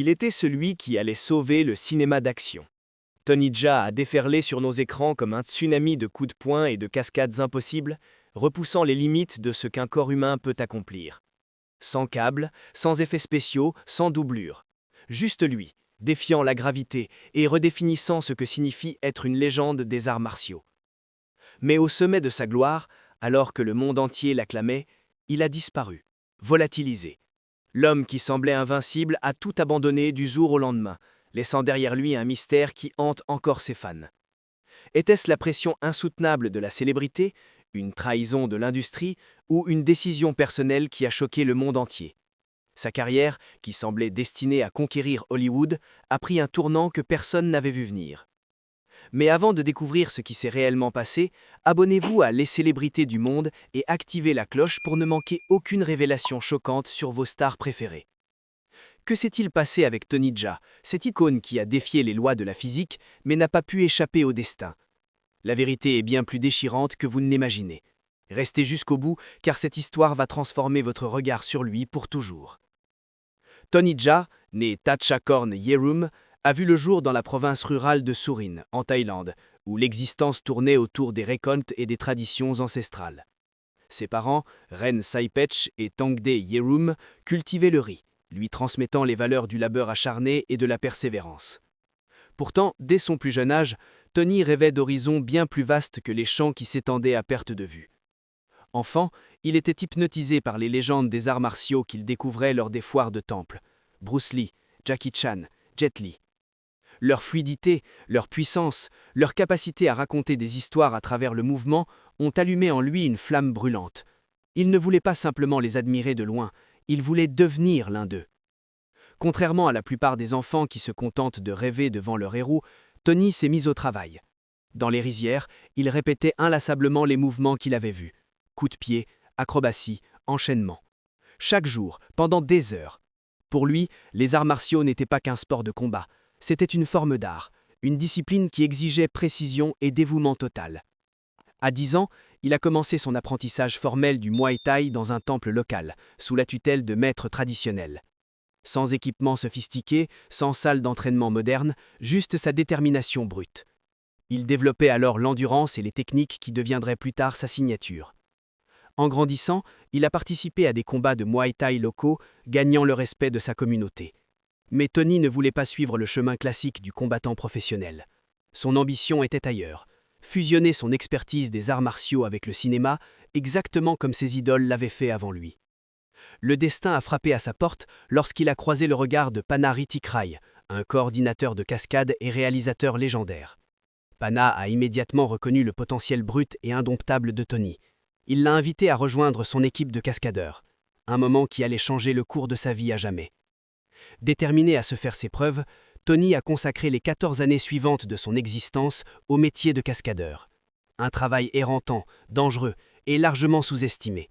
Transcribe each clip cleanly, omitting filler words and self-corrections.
Il était celui qui allait sauver le cinéma d'action. Tony Jaa a déferlé sur nos écrans comme un tsunami de coups de poing et de cascades impossibles, repoussant les limites de ce qu'un corps humain peut accomplir. Sans câbles, sans effets spéciaux, sans doublure. Juste lui, défiant la gravité et redéfinissant ce que signifie être une légende des arts martiaux. Mais au sommet de sa gloire, alors que le monde entier l'acclamait, il a disparu, volatilisé. L'homme qui semblait invincible a tout abandonné du jour au lendemain, laissant derrière lui un mystère qui hante encore ses fans. Était-ce la pression insoutenable de la célébrité, une trahison de l'industrie ou une décision personnelle qui a choqué le monde entier? Sa carrière, qui semblait destinée à conquérir Hollywood, a pris un tournant que personne n'avait vu venir. Mais avant de découvrir ce qui s'est réellement passé, abonnez-vous à Les Célébrités du Monde et activez la cloche pour ne manquer aucune révélation choquante sur vos stars préférées. Que s'est-il passé avec Tony Jaa, cette icône qui a défié les lois de la physique mais n'a pas pu échapper au destin? La vérité est bien plus déchirante que vous ne l'imaginez. Restez jusqu'au bout car cette histoire va transformer votre regard sur lui pour toujours. Tony Jaa, né Thatchakorn Yerum, a vu le jour dans la province rurale de Surin, en Thaïlande, où l'existence tournait autour des récoltes et des traditions ancestrales. Ses parents, Ren Saipech et Tangde Yerum, cultivaient le riz, lui transmettant les valeurs du labeur acharné et de la persévérance. Pourtant, dès son plus jeune âge, Tony rêvait d'horizons bien plus vastes que les champs qui s'étendaient à perte de vue. Enfant, il était hypnotisé par les légendes des arts martiaux qu'il découvrait lors des foires de temple. Bruce Lee, Jackie Chan, Jet Li. Leur fluidité, leur puissance, leur capacité à raconter des histoires à travers le mouvement ont allumé en lui une flamme brûlante. Il ne voulait pas simplement les admirer de loin, il voulait devenir l'un d'eux. Contrairement à la plupart des enfants qui se contentent de rêver devant leur héros, Tony s'est mis au travail. Dans les rizières, il répétait inlassablement les mouvements qu'il avait vus. Coups de pied, acrobatie, enchaînement. Chaque jour, pendant des heures. Pour lui, les arts martiaux n'étaient pas qu'un sport de combat. C'était une forme d'art, une discipline qui exigeait précision et dévouement total. À 10 ans, il a commencé son apprentissage formel du Muay Thai dans un temple local, sous la tutelle de maîtres traditionnels. Sans équipement sophistiqué, sans salle d'entraînement moderne, juste sa détermination brute. Il développait alors l'endurance et les techniques qui deviendraient plus tard sa signature. En grandissant, il a participé à des combats de Muay Thai locaux, gagnant le respect de sa communauté. Mais Tony ne voulait pas suivre le chemin classique du combattant professionnel. Son ambition était ailleurs, fusionner son expertise des arts martiaux avec le cinéma, exactement comme ses idoles l'avaient fait avant lui. Le destin a frappé à sa porte lorsqu'il a croisé le regard de Pana Hrithik Rai, un coordinateur de cascade et réalisateur légendaire. Pana a immédiatement reconnu le potentiel brut et indomptable de Tony. Il l'a invité à rejoindre son équipe de cascadeurs, un moment qui allait changer le cours de sa vie à jamais. Déterminé à se faire ses preuves, Tony a consacré les 14 années suivantes de son existence au métier de cascadeur. Un travail éreintant, dangereux et largement sous-estimé.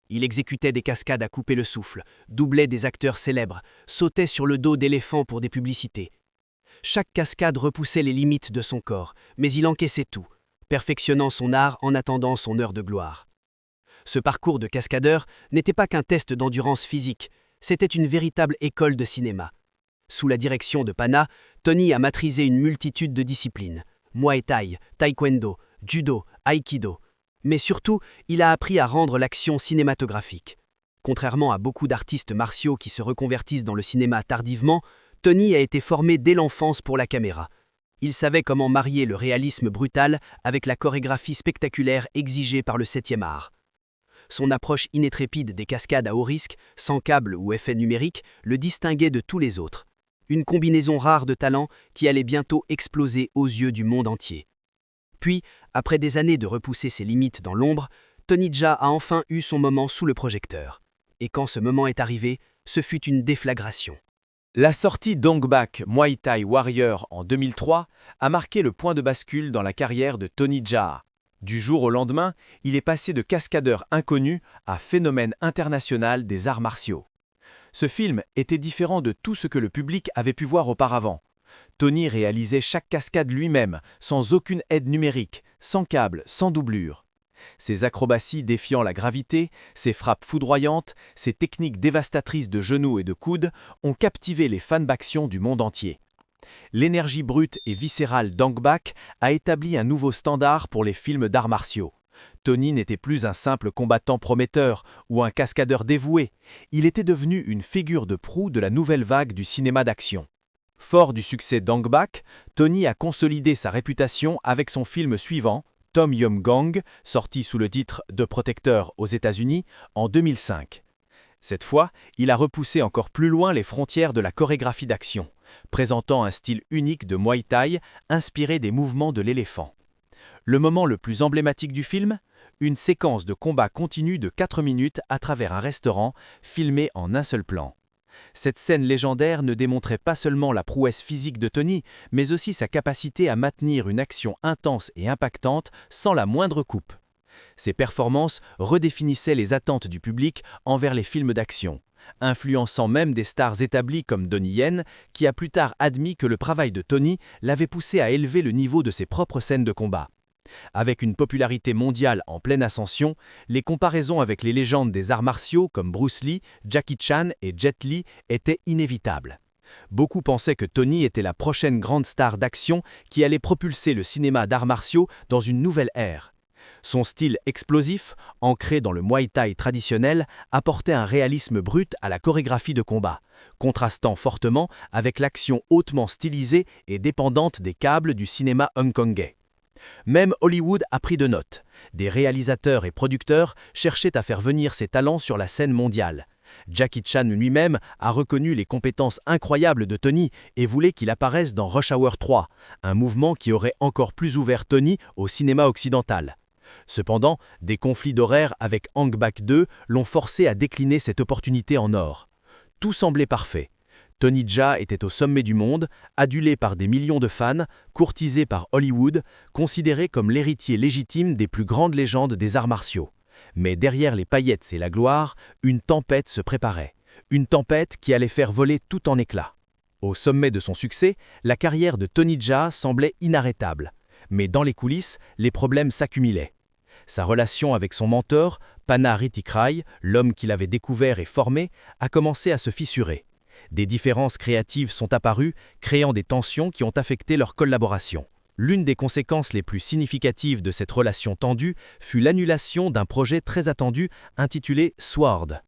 Il exécutait des cascades à couper le souffle, doublait des acteurs célèbres, sautait sur le dos d'éléphants pour des publicités. Chaque cascade repoussait les limites de son corps, mais il encaissait tout, perfectionnant son art en attendant son heure de gloire. Ce parcours de cascadeur n'était pas qu'un test d'endurance physique, c'était une véritable école de cinéma. Sous la direction de Pana, Tony a maîtrisé une multitude de disciplines. Muay Thai, Taekwondo, Judo, Aikido. Mais surtout, il a appris à rendre l'action cinématographique. Contrairement à beaucoup d'artistes martiaux qui se reconvertissent dans le cinéma tardivement, Tony a été formé dès l'enfance pour la caméra. Il savait comment marier le réalisme brutal avec la chorégraphie spectaculaire exigée par le 7e art. Son approche inétrépide des cascades à haut risque, sans câble ou effet numérique, le distinguait de tous les autres. Une combinaison rare de talents qui allait bientôt exploser aux yeux du monde entier. Puis, après des années de repousser ses limites dans l'ombre, Tony Jaa a enfin eu son moment sous le projecteur. Et quand ce moment est arrivé, ce fut une déflagration. La sortie d'Ong-Bak Muay Thai Warrior en 2003 a marqué le point de bascule dans la carrière de Tony Jaa. Du jour au lendemain, il est passé de cascadeur inconnu à phénomène international des arts martiaux. Ce film était différent de tout ce que le public avait pu voir auparavant. Tony réalisait chaque cascade lui-même, sans aucune aide numérique, sans câble, sans doublure. Ses acrobaties défiant la gravité, ses frappes foudroyantes, ses techniques dévastatrices de genoux et de coudes ont captivé les fans d'action du monde entier. L'énergie brute et viscérale d'Ang-bak a établi un nouveau standard pour les films d'arts martiaux. Tony n'était plus un simple combattant prometteur ou un cascadeur dévoué, il était devenu une figure de proue de la nouvelle vague du cinéma d'action. Fort du succès d'Ang-bak, Tony a consolidé sa réputation avec son film suivant, Tom Yum Goong, sorti sous le titre The Protector aux États-Unis en 2005. Cette fois, il a repoussé encore plus loin les frontières de la chorégraphie d'action, présentant un style unique de Muay Thai inspiré des mouvements de l'éléphant. Le moment le plus emblématique du film, une séquence de combat continu de 4 minutes à travers un restaurant, filmé en un seul plan. Cette scène légendaire ne démontrait pas seulement la prouesse physique de Tony, mais aussi sa capacité à maintenir une action intense et impactante sans la moindre coupe. Ces performances redéfinissaient les attentes du public envers les films d'action, influençant même des stars établies comme Donnie Yen, qui a plus tard admis que le travail de Tony l'avait poussé à élever le niveau de ses propres scènes de combat. Avec une popularité mondiale en pleine ascension, les comparaisons avec les légendes des arts martiaux comme Bruce Lee, Jackie Chan et Jet Li étaient inévitables. Beaucoup pensaient que Tony était la prochaine grande star d'action qui allait propulser le cinéma d'arts martiaux dans une nouvelle ère. Son style explosif, ancré dans le Muay Thai traditionnel, apportait un réalisme brut à la chorégraphie de combat, contrastant fortement avec l'action hautement stylisée et dépendante des câbles du cinéma hongkongais. Même Hollywood a pris de note. Des réalisateurs et producteurs cherchaient à faire venir ses talents sur la scène mondiale. Jackie Chan lui-même a reconnu les compétences incroyables de Tony et voulait qu'il apparaisse dans Rush Hour 3, un mouvement qui aurait encore plus ouvert Tony au cinéma occidental. Cependant, des conflits d'horaires avec Ang-bak 2 l'ont forcé à décliner cette opportunité en or. Tout semblait parfait. Tony Jaa était au sommet du monde, adulé par des millions de fans, courtisé par Hollywood, considéré comme l'héritier légitime des plus grandes légendes des arts martiaux. Mais derrière les paillettes et la gloire, une tempête se préparait. Une tempête qui allait faire voler tout en éclats. Au sommet de son succès, la carrière de Tony Jaa semblait inarrêtable. Mais dans les coulisses, les problèmes s'accumulaient. Sa relation avec son mentor, Pana Hrithik Rai, l'homme qu'il avait découvert et formé, a commencé à se fissurer. Des différences créatives sont apparues, créant des tensions qui ont affecté leur collaboration. L'une des conséquences les plus significatives de cette relation tendue fut l'annulation d'un projet très attendu intitulé Sword.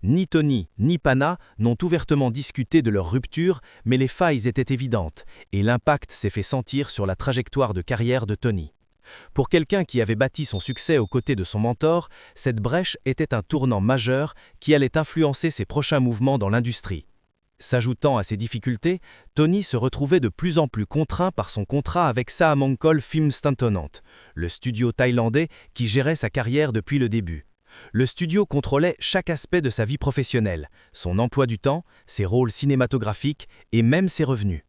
Ni Tony ni Pana n'ont ouvertement discuté de leur rupture, mais les failles étaient évidentes et l'impact s'est fait sentir sur la trajectoire de carrière de Tony. Pour quelqu'un qui avait bâti son succès aux côtés de son mentor, cette brèche était un tournant majeur qui allait influencer ses prochains mouvements dans l'industrie. S'ajoutant à ces difficultés, Tony se retrouvait de plus en plus contraint par son contrat avec Sahamongkol Films Tantonant, le studio thaïlandais qui gérait sa carrière depuis le début. Le studio contrôlait chaque aspect de sa vie professionnelle, son emploi du temps, ses rôles cinématographiques et même ses revenus.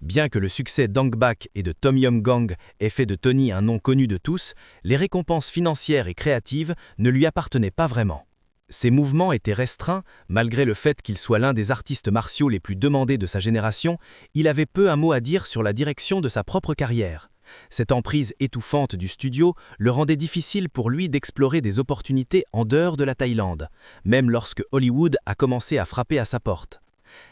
Bien que le succès d'Ang-bak et de Tom Yum Goong ait fait de Tony un nom connu de tous, les récompenses financières et créatives ne lui appartenaient pas vraiment. Ses mouvements étaient restreints, malgré le fait qu'il soit l'un des artistes martiaux les plus demandés de sa génération, il avait peu un mot à dire sur la direction de sa propre carrière. Cette emprise étouffante du studio le rendait difficile pour lui d'explorer des opportunités en dehors de la Thaïlande, même lorsque Hollywood a commencé à frapper à sa porte.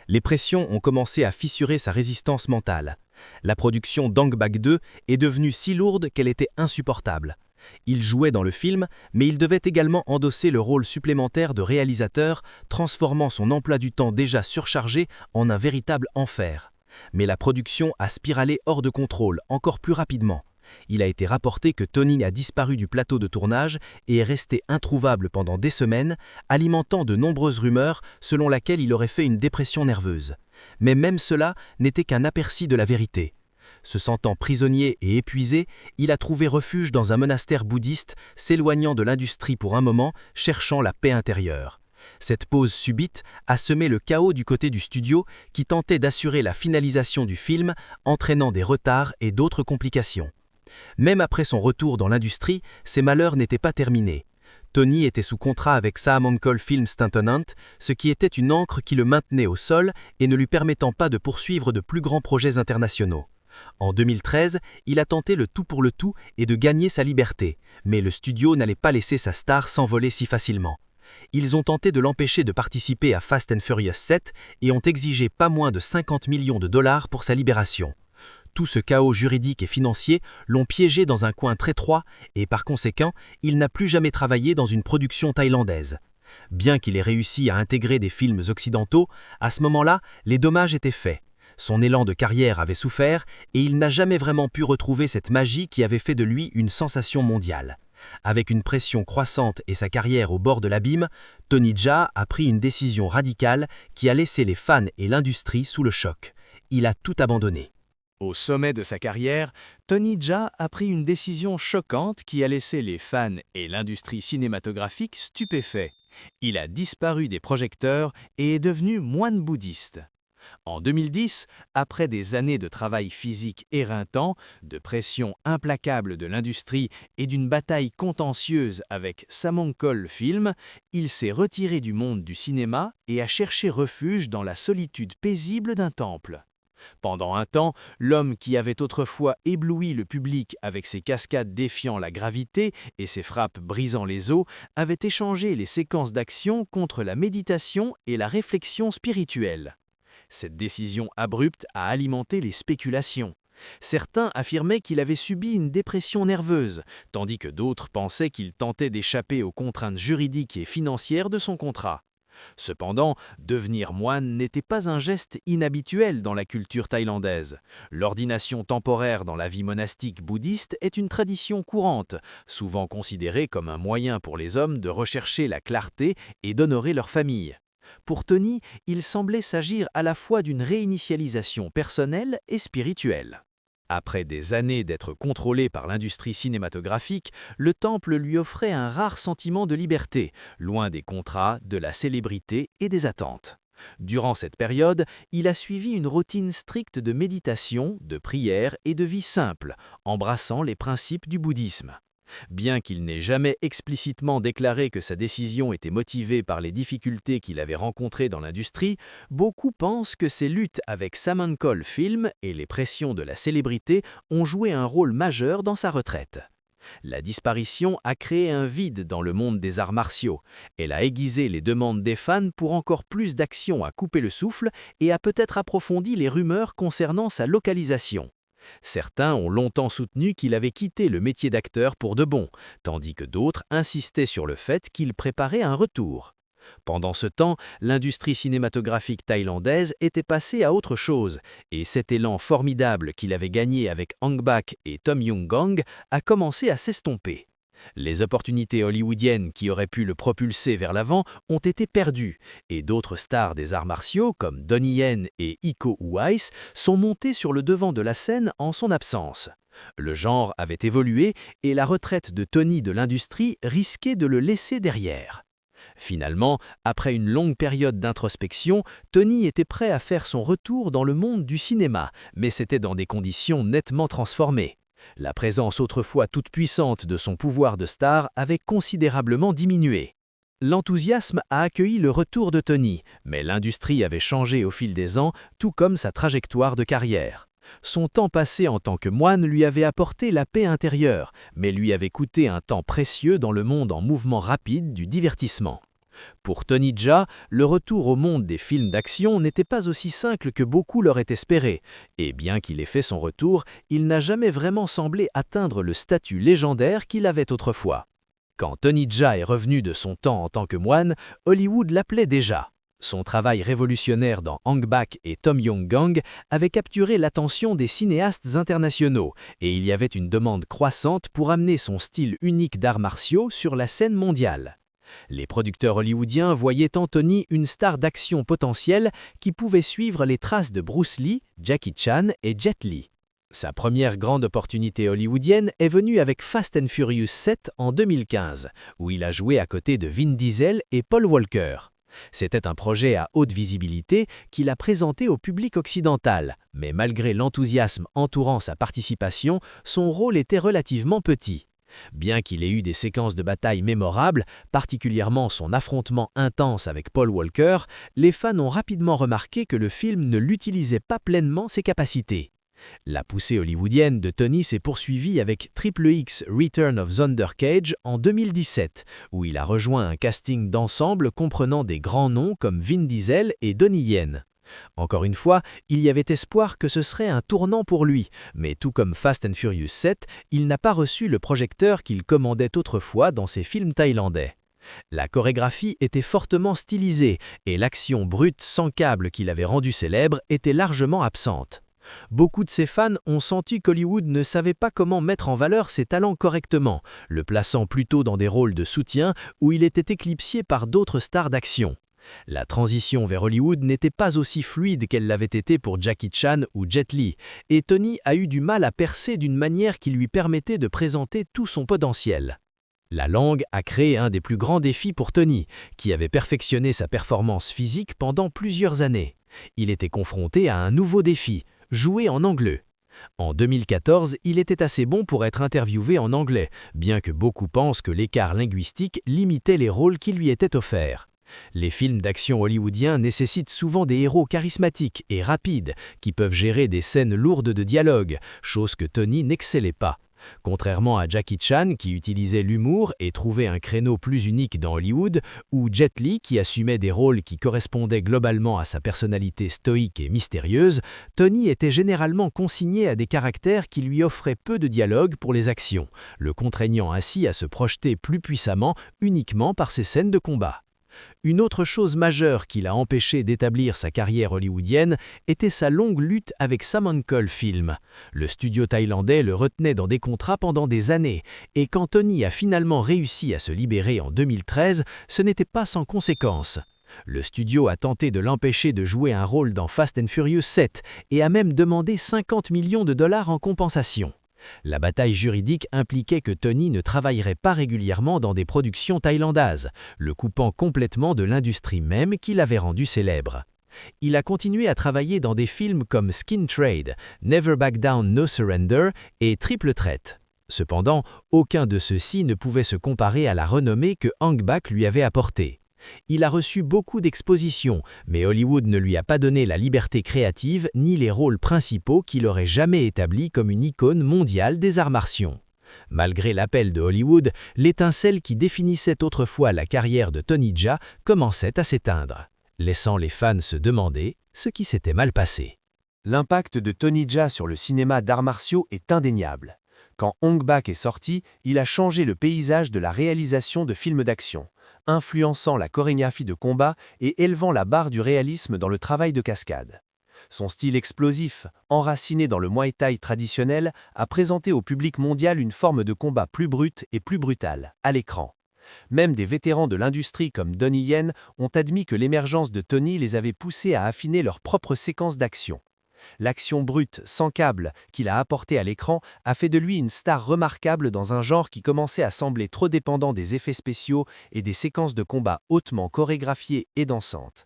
Les pressions ont commencé à fissurer sa résistance mentale. La production d'Ang-bak 2 est devenue si lourde qu'elle était insupportable. Il jouait dans le film, mais il devait également endosser le rôle supplémentaire de réalisateur, transformant son emploi du temps déjà surchargé en un véritable enfer. Mais la production a spiralé hors de contrôle encore plus rapidement. Il a été rapporté que Tony a disparu du plateau de tournage et est resté introuvable pendant des semaines, alimentant de nombreuses rumeurs selon lesquelles il aurait fait une dépression nerveuse. Mais même cela n'était qu'un aperçu de la vérité. Se sentant prisonnier et épuisé, il a trouvé refuge dans un monastère bouddhiste, s'éloignant de l'industrie pour un moment, cherchant la paix intérieure. Cette pause subite a semé le chaos du côté du studio qui tentait d'assurer la finalisation du film, entraînant des retards et d'autres complications. Même après son retour dans l'industrie, ses malheurs n'étaient pas terminés. Tony était sous contrat avec Sahamongkol Films Tantonant, ce qui était une ancre qui le maintenait au sol et ne lui permettant pas de poursuivre de plus grands projets internationaux. En 2013, il a tenté le tout pour le tout et de gagner sa liberté, mais le studio n'allait pas laisser sa star s'envoler si facilement. Ils ont tenté de l'empêcher de participer à Fast and Furious 7 et ont exigé pas moins de 50 millions de dollars pour sa libération. Tout ce chaos juridique et financier l'ont piégé dans un coin très étroit et par conséquent, il n'a plus jamais travaillé dans une production thaïlandaise. Bien qu'il ait réussi à intégrer des films occidentaux, à ce moment-là, les dommages étaient faits. Son élan de carrière avait souffert et il n'a jamais vraiment pu retrouver cette magie qui avait fait de lui une sensation mondiale. Avec une pression croissante et sa carrière au bord de l'abîme, Tony Jaa a pris une décision radicale qui a laissé les fans et l'industrie sous le choc. Il a tout abandonné. Au sommet de sa carrière, Tony Jaa a pris une décision choquante qui a laissé les fans et l'industrie cinématographique stupéfaits. Il a disparu des projecteurs et est devenu moine bouddhiste. En 2010, après des années de travail physique éreintant, de pression implacable de l'industrie et d'une bataille contentieuse avec Samongkol Film, il s'est retiré du monde du cinéma et a cherché refuge dans la solitude paisible d'un temple. Pendant un temps, l'homme qui avait autrefois ébloui le public avec ses cascades défiant la gravité et ses frappes brisant les os, avait échangé les séquences d'action contre la méditation et la réflexion spirituelle. Cette décision abrupte a alimenté les spéculations. Certains affirmaient qu'il avait subi une dépression nerveuse, tandis que d'autres pensaient qu'il tentait d'échapper aux contraintes juridiques et financières de son contrat. Cependant, devenir moine n'était pas un geste inhabituel dans la culture thaïlandaise. L'ordination temporaire dans la vie monastique bouddhiste est une tradition courante, souvent considérée comme un moyen pour les hommes de rechercher la clarté et d'honorer leur famille. Pour Tony, il semblait s'agir à la fois d'une réinitialisation personnelle et spirituelle. Après des années d'être contrôlé par l'industrie cinématographique, le temple lui offrait un rare sentiment de liberté, loin des contrats, de la célébrité et des attentes. Durant cette période, il a suivi une routine stricte de méditation, de prière et de vie simple, embrassant les principes du bouddhisme. Bien qu'il n'ait jamais explicitement déclaré que sa décision était motivée par les difficultés qu'il avait rencontrées dans l'industrie, beaucoup pensent que ses luttes avec Samongkol Film et les pressions de la célébrité ont joué un rôle majeur dans sa retraite. La disparition a créé un vide dans le monde des arts martiaux. Elle a aiguisé les demandes des fans pour encore plus d'actions à couper le souffle et a peut-être approfondi les rumeurs concernant sa localisation. Certains ont longtemps soutenu qu'il avait quitté le métier d'acteur pour de bon, tandis que d'autres insistaient sur le fait qu'il préparait un retour. Pendant ce temps, l'industrie cinématographique thaïlandaise était passée à autre chose, et cet élan formidable qu'il avait gagné avec Ong Bak et Tom Yum-goong a commencé à s'estomper. Les opportunités hollywoodiennes qui auraient pu le propulser vers l'avant ont été perdues, et d'autres stars des arts martiaux comme Donnie Yen et Iko Uwais sont montées sur le devant de la scène en son absence. Le genre avait évolué et la retraite de Tony de l'industrie risquait de le laisser derrière. Finalement, après une longue période d'introspection, Tony était prêt à faire son retour dans le monde du cinéma, mais c'était dans des conditions nettement transformées. La présence autrefois toute puissante de son pouvoir de star avait considérablement diminué. L'enthousiasme a accueilli le retour de Tony, mais l'industrie avait changé au fil des ans, tout comme sa trajectoire de carrière. Son temps passé en tant que moine lui avait apporté la paix intérieure, mais lui avait coûté un temps précieux dans le monde en mouvement rapide du divertissement. Pour Tony Jaa, le retour au monde des films d'action n'était pas aussi simple que beaucoup l'auraient espéré, et bien qu'il ait fait son retour, il n'a jamais vraiment semblé atteindre le statut légendaire qu'il avait autrefois. Quand Tony Jaa est revenu de son temps en tant que moine, Hollywood l'appelait déjà. Son travail révolutionnaire dans Ong Bak et Tom Yum-goong avait capturé l'attention des cinéastes internationaux, et il y avait une demande croissante pour amener son style unique d'arts martiaux sur la scène mondiale. Les producteurs hollywoodiens voyaient en Tony une star d'action potentielle qui pouvait suivre les traces de Bruce Lee, Jackie Chan et Jet Li. Sa première grande opportunité hollywoodienne est venue avec Fast and Furious 7 en 2015, où il a joué à côté de Vin Diesel et Paul Walker. C'était un projet à haute visibilité qu'il a présenté au public occidental, mais malgré l'enthousiasme entourant sa participation, son rôle était relativement petit. Bien qu'il ait eu des séquences de bataille mémorables, particulièrement son affrontement intense avec Paul Walker, les fans ont rapidement remarqué que le film ne l'utilisait pas pleinement ses capacités. La poussée hollywoodienne de Tony s'est poursuivie avec Triple X Return of Thunder Cage en 2017, où il a rejoint un casting d'ensemble comprenant des grands noms comme Vin Diesel et Donnie Yen. Encore une fois, il y avait espoir que ce serait un tournant pour lui, mais tout comme Fast and Furious 7, il n'a pas reçu le projecteur qu'il commandait autrefois dans ses films thaïlandais. La chorégraphie était fortement stylisée et l'action brute sans câble qui l'avait rendu célèbre était largement absente. Beaucoup de ses fans ont senti qu'Hollywood ne savait pas comment mettre en valeur ses talents correctement, le plaçant plutôt dans des rôles de soutien où il était éclipsé par d'autres stars d'action. La transition vers Hollywood n'était pas aussi fluide qu'elle l'avait été pour Jackie Chan ou Jet Li, et Tony a eu du mal à percer d'une manière qui lui permettait de présenter tout son potentiel. La langue a créé un des plus grands défis pour Tony, qui avait perfectionné sa performance physique pendant plusieurs années. Il était confronté à un nouveau défi, jouer en anglais. En 2014, il était assez bon pour être interviewé en anglais, bien que beaucoup pensent que l'écart linguistique limitait les rôles qui lui étaient offerts. Les films d'action hollywoodiens nécessitent souvent des héros charismatiques et rapides, qui peuvent gérer des scènes lourdes de dialogue, chose que Tony n'excellait pas. Contrairement à Jackie Chan qui utilisait l'humour et trouvait un créneau plus unique dans Hollywood, ou Jet Li qui assumait des rôles qui correspondaient globalement à sa personnalité stoïque et mystérieuse, Tony était généralement consigné à des caractères qui lui offraient peu de dialogue pour les actions, le contraignant ainsi à se projeter plus puissamment uniquement par ses scènes de combat. Une autre chose majeure qui l'a empêché d'établir sa carrière hollywoodienne était sa longue lutte avec Samancoll Film. Le studio thaïlandais le retenait dans des contrats pendant des années, et quand Tony a finalement réussi à se libérer en 2013, ce n'était pas sans conséquences. Le studio a tenté de l'empêcher de jouer un rôle dans Fast and Furious 7 et a même demandé 50 millions de dollars en compensation. La bataille juridique impliquait que Tony ne travaillerait pas régulièrement dans des productions thaïlandaises, le coupant complètement de l'industrie même qui l'avait rendu célèbre. Il a continué à travailler dans des films comme Skin Trade, Never Back Down No Surrender et Triple Threat. Cependant, aucun de ceux-ci ne pouvait se comparer à la renommée que Hang Bak lui avait apportée. Il a reçu beaucoup d'expositions, mais Hollywood ne lui a pas donné la liberté créative ni les rôles principaux qu'il aurait jamais établis comme une icône mondiale des arts martiaux. Malgré l'appel de Hollywood, l'étincelle qui définissait autrefois la carrière de Tony Jaa commençait à s'éteindre, laissant les fans se demander ce qui s'était mal passé. L'impact de Tony Jaa sur le cinéma d'arts martiaux est indéniable. Quand Hong Bak est sorti, il a changé le paysage de la réalisation de films d'action, influençant la chorégraphie de combat et élevant la barre du réalisme dans le travail de cascade. Son style explosif, enraciné dans le Muay Thai traditionnel, a présenté au public mondial une forme de combat plus brute et plus brutale, à l'écran. Même des vétérans de l'industrie comme Donnie Yen ont admis que l'émergence de Tony les avait poussés à affiner leurs propres séquences d'action. L'action brute, sans câble, qu'il a apportée à l'écran a fait de lui une star remarquable dans un genre qui commençait à sembler trop dépendant des effets spéciaux et des séquences de combat hautement chorégraphiées et dansantes.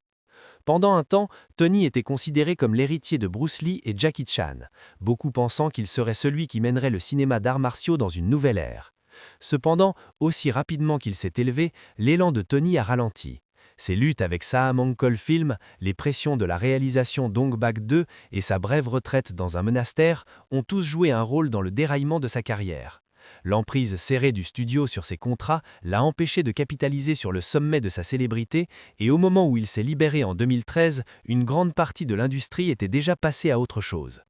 Pendant un temps, Tony était considéré comme l'héritier de Bruce Lee et Jackie Chan, beaucoup pensant qu'il serait celui qui mènerait le cinéma d'arts martiaux dans une nouvelle ère. Cependant, aussi rapidement qu'il s'est élevé, l'élan de Tony a ralenti. Ses luttes avec Samancoll Film, les pressions de la réalisation d'Hong Bak 2 et sa brève retraite dans un monastère ont tous joué un rôle dans le déraillement de sa carrière. L'emprise serrée du studio sur ses contrats l'a empêché de capitaliser sur le sommet de sa célébrité et au moment où il s'est libéré en 2013, une grande partie de l'industrie était déjà passée à autre chose.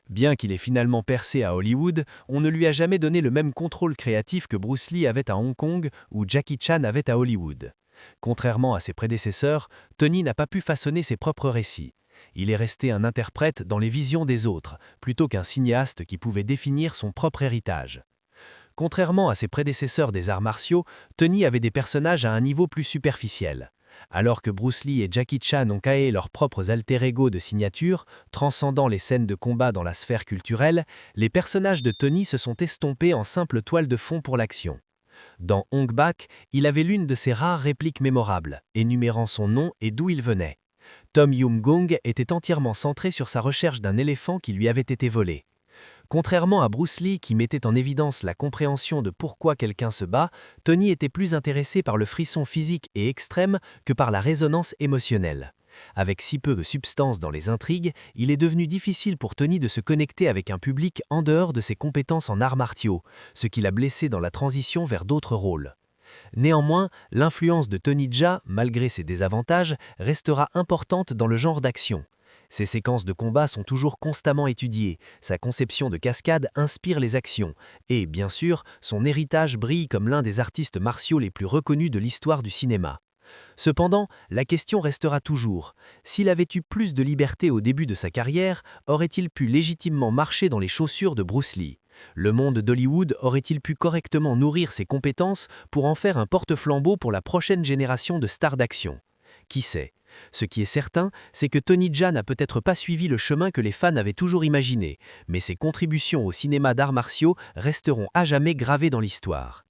Bien qu'il ait finalement percé à Hollywood, on ne lui a jamais donné le même contrôle créatif que Bruce Lee avait à Hong Kong ou Jackie Chan avait à Hollywood. Contrairement à ses prédécesseurs, Tony n'a pas pu façonner ses propres récits. Il est resté un interprète dans les visions des autres, plutôt qu'un cinéaste qui pouvait définir son propre héritage. Contrairement à ses prédécesseurs des arts martiaux, Tony avait des personnages à un niveau plus superficiel. Alors que Bruce Lee et Jackie Chan ont créé leurs propres alter-ego de signature, transcendant les scènes de combat dans la sphère culturelle, les personnages de Tony se sont estompés en simple toile de fond pour l'action. Dans Hong Bak, il avait l'une de ses rares répliques mémorables, énumérant son nom et d'où il venait. Tom Yum Gong était entièrement centré sur sa recherche d'un éléphant qui lui avait été volé. Contrairement à Bruce Lee qui mettait en évidence la compréhension de pourquoi quelqu'un se bat, Tony était plus intéressé par le frisson physique et extrême que par la résonance émotionnelle. Avec si peu de substance dans les intrigues, il est devenu difficile pour Tony de se connecter avec un public en dehors de ses compétences en arts martiaux, ce qui l'a blessé dans la transition vers d'autres rôles. Néanmoins, l'influence de Tony Jaa, malgré ses désavantages, restera importante dans le genre d'action. Ses séquences de combat sont toujours constamment étudiées, sa conception de cascade inspire les actions, et, bien sûr, son héritage brille comme l'un des artistes martiaux les plus reconnus de l'histoire du cinéma. Cependant, la question restera toujours, s'il avait eu plus de liberté au début de sa carrière, aurait-il pu légitimement marcher dans les chaussures de Bruce Lee ? Le monde d'Hollywood aurait-il pu correctement nourrir ses compétences pour en faire un porte-flambeau pour la prochaine génération de stars d'action ? Qui sait ? Ce qui est certain, c'est que Tony Jaa n'a peut-être pas suivi le chemin que les fans avaient toujours imaginé, mais ses contributions au cinéma d'arts martiaux resteront à jamais gravées dans l'histoire.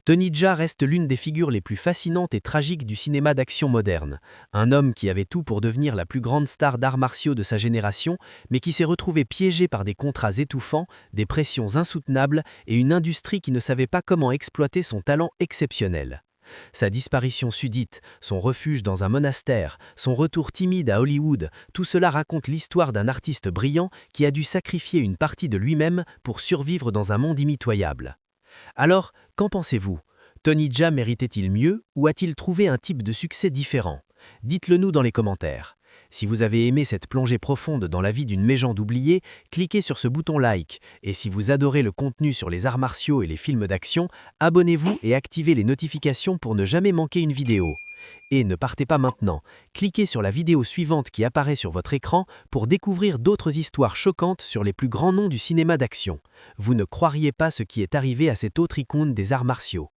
Tony Jaa reste l'une des figures les plus fascinantes et tragiques du cinéma d'action moderne. Un homme qui avait tout pour devenir la plus grande star d'arts martiaux de sa génération, mais qui s'est retrouvé piégé par des contrats étouffants, des pressions insoutenables et une industrie qui ne savait pas comment exploiter son talent exceptionnel. Sa disparition subite, son refuge dans un monastère, son retour timide à Hollywood, tout cela raconte l'histoire d'un artiste brillant qui a dû sacrifier une partie de lui-même pour survivre dans un monde impitoyable. Alors, qu'en pensez-vous ? Tony Jaa méritait-il mieux ou a-t-il trouvé un type de succès différent ? Dites-le nous dans les commentaires. Si vous avez aimé cette plongée profonde dans la vie d'une légende oubliée, cliquez sur ce bouton like. Et si vous adorez le contenu sur les arts martiaux et les films d'action, abonnez-vous et activez les notifications pour ne jamais manquer une vidéo. Et ne partez pas maintenant, cliquez sur la vidéo suivante qui apparaît sur votre écran pour découvrir d'autres histoires choquantes sur les plus grands noms du cinéma d'action. Vous ne croiriez pas ce qui est arrivé à cette autre icône des arts martiaux.